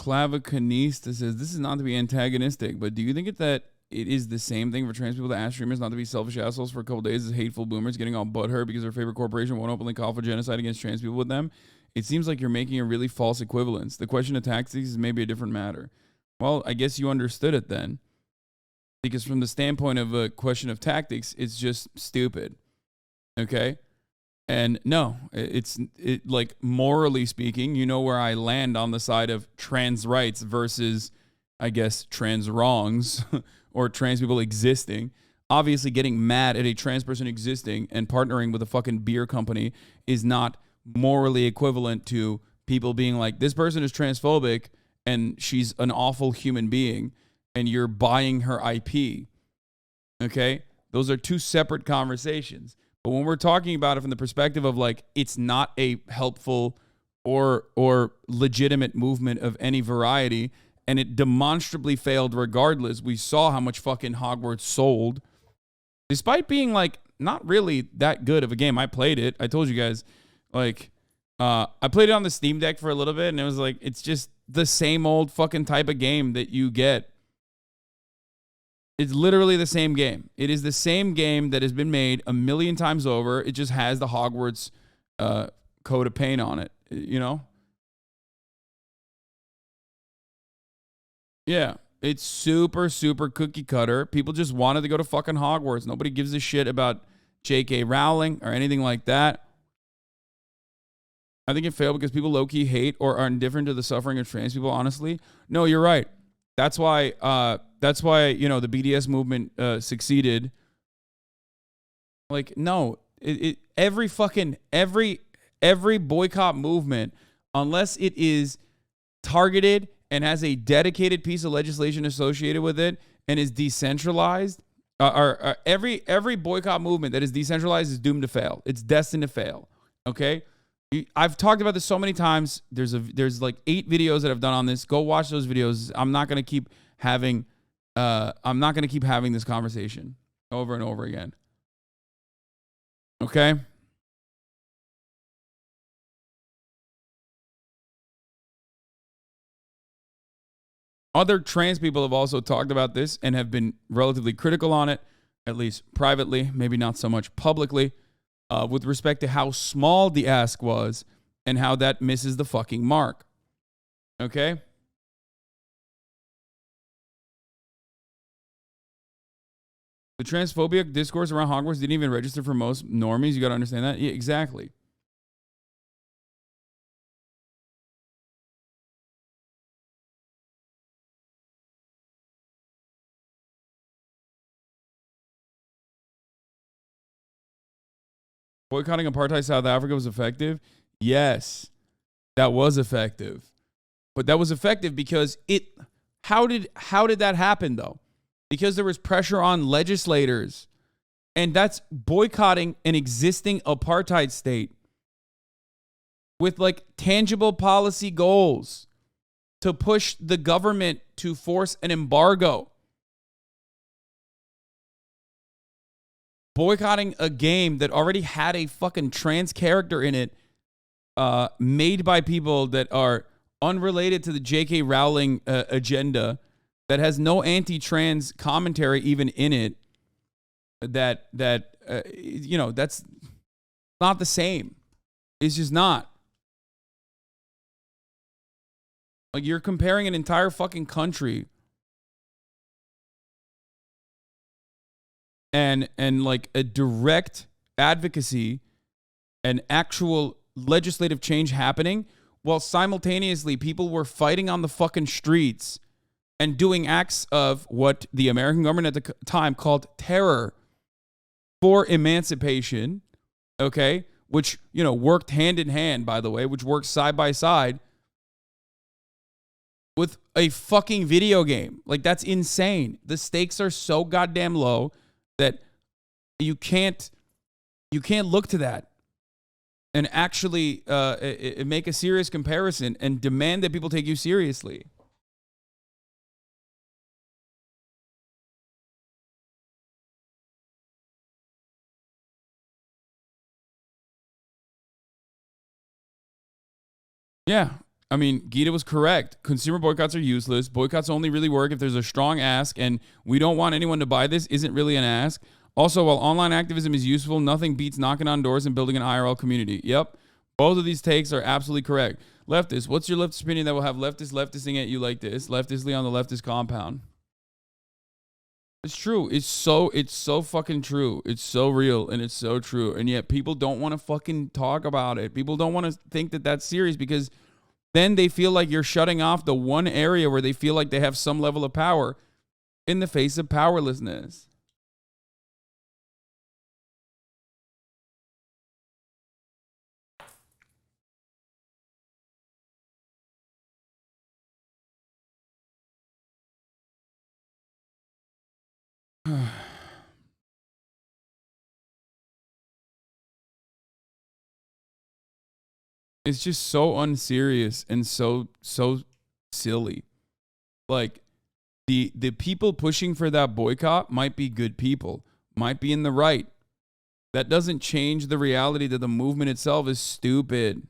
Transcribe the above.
Clavicanista says, this is not to be antagonistic, but do you think that it is the same thing for trans people to ask streamers not to be selfish assholes for a couple days as hateful boomers getting all butthurt because their favorite corporation won't openly call for genocide against trans people with them? It seems like you're making a really false equivalence. The question of tactics is maybe a different matter. Well, I guess you understood it then. Because from the standpoint of a question of tactics, it's just stupid. Okay? And no, it's like morally speaking, you know where I land on the side of trans rights versus, I guess, trans wrongs or trans people existing. Obviously, getting mad at a trans person existing and partnering with a fucking beer company is not morally equivalent to people being like, this person is transphobic and she's an awful human being and you're buying her IP. Okay? Those are two separate conversations. But when we're talking about it from the perspective of like, it's not a helpful or legitimate movement of any variety, and it demonstrably failed regardless. We saw how much fucking Hogwarts sold, despite being like not really that good of a game. I played it. I told you guys, like, I played it on the Steam Deck for a little bit, and it was like, it's just the same old fucking type of game that you get. It's literally the same game. It is the same game that has been made a million times over. It just has the Hogwarts coat of paint on it, you know? Yeah, it's super, super cookie cutter. People just wanted to go to fucking Hogwarts. Nobody gives a shit about J.K. Rowling or anything like that. I think it failed because people low-key hate or are indifferent to the suffering of trans people, honestly. No, you're right. That's why, you know, the BDS movement succeeded. Like, no, every boycott movement, unless it is targeted and has a dedicated piece of legislation associated with it and is decentralized, every boycott movement that is decentralized is doomed to fail. It's destined to fail. Okay. I've talked about this so many times. There's like 8 videos that I've done on this. Go watch those videos. I'm not going to keep having this conversation over and over again. Okay? Other trans people have also talked about this and have been relatively critical on it, at least privately, maybe not so much publicly. With respect to how small the ask was and how that misses the fucking mark. Okay? The transphobic discourse around Hogwarts didn't even register for most normies. You got to understand that. Yeah, exactly. Boycotting apartheid South Africa was effective? Yes, that was effective. But that was effective because how did that happen though? Because there was pressure on legislators. And that's boycotting an existing apartheid state with like tangible policy goals to push the government to force an embargo. Boycotting a game that already had a fucking trans character in it, made by people that are unrelated to the J.K. Rowling agenda, that has no anti-trans commentary even in it, you know, that's not the same. It's just not. Like, you're comparing an entire fucking country and like a direct advocacy and actual legislative change happening while simultaneously people were fighting on the fucking streets and doing acts of what the American government at the time called terror for emancipation, okay, which, you know, worked hand in hand, by the way, which worked side by side with a fucking video game. Like, that's insane. The stakes are so goddamn low that you can't look to that and actually make a serious comparison and demand that people take you seriously. Yeah, I mean, Gita was correct. Consumer boycotts are useless. Boycotts only really work if there's a strong ask, and we don't want anyone to buy this isn't really an ask. Also, while online activism is useful, nothing beats knocking on doors and building an IRL community. Yep. Both of these takes are absolutely correct. Leftist, what's your leftist opinion that will have leftisting at you like this? Leftistly on the leftist compound. It's true. It's so fucking true. It's so real and it's so true. And yet people don't want to fucking talk about it. People don't want to think that that's serious because then they feel like you're shutting off the one area where they feel like they have some level of power in the face of powerlessness. It's just so unserious and so silly. Like the people pushing for that boycott might be good people, might be in the right. That doesn't change the reality that the movement itself is stupid.